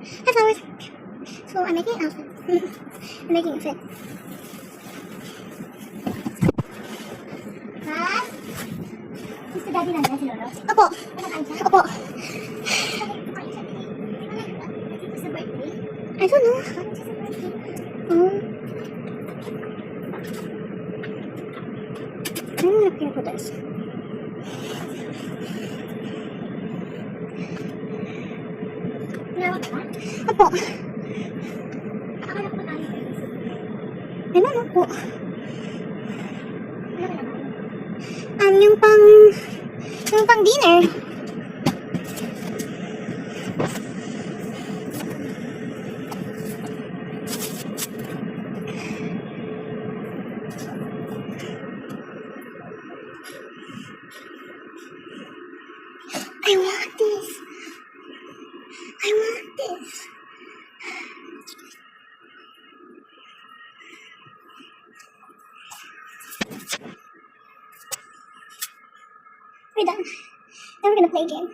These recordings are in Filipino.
Hi, flowers. So, I'm making an outfit. I'm making a fit. Mas? Gusto daddy lang yan si Lolo? Opo. Opo. I don't know. I'm gonna pay for this. Opo. Ano po? Yung pang dinner. I want this. I want this. We're done. Now we're gonna play a game.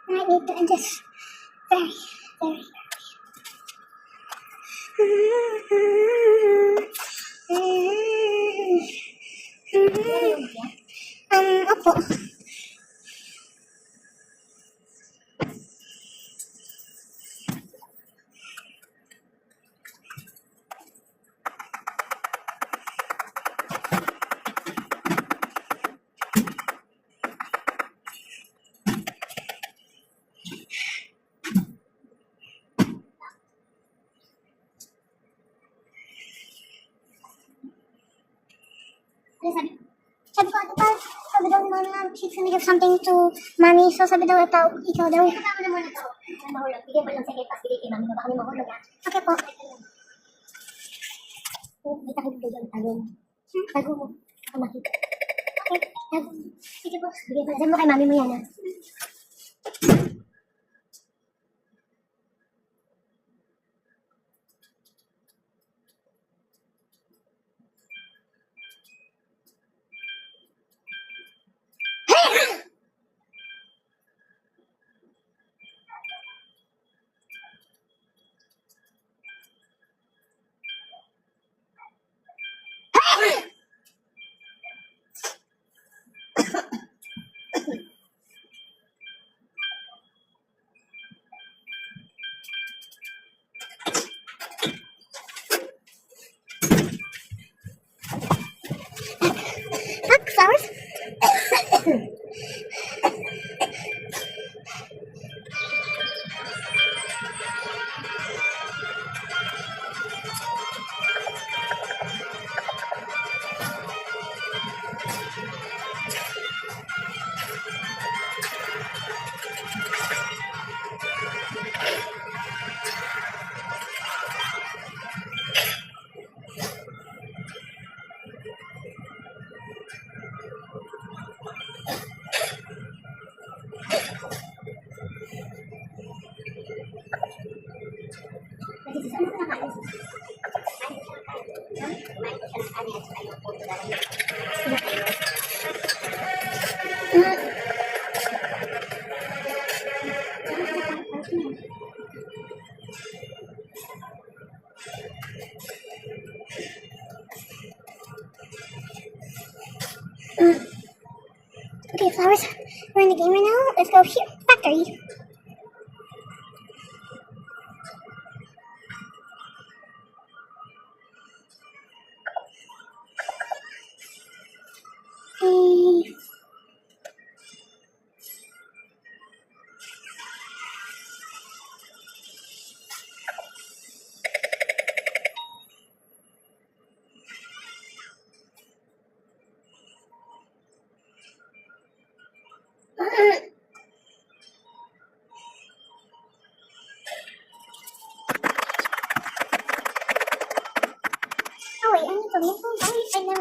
And I need to end this very, very early. Opo. Sabi daw mama, she's gonna give something to mommy. So sabi daw ikaw daw. Kasama na muna to. Mahulog. Bigay mo lang sa kay Pasbili kay mami. Baka may mahulog yan. Okay po. Hindi ka kayo yung talong. Tago mo. Ako makita. Okay. Tago mo. Sige po. Bigay mo lang. Sabi mo kay mami mo yan ha. Flowers? Okay, flowers. We're in the game right now. Let's go here. Factory. Oh wait, I need to make some. I know.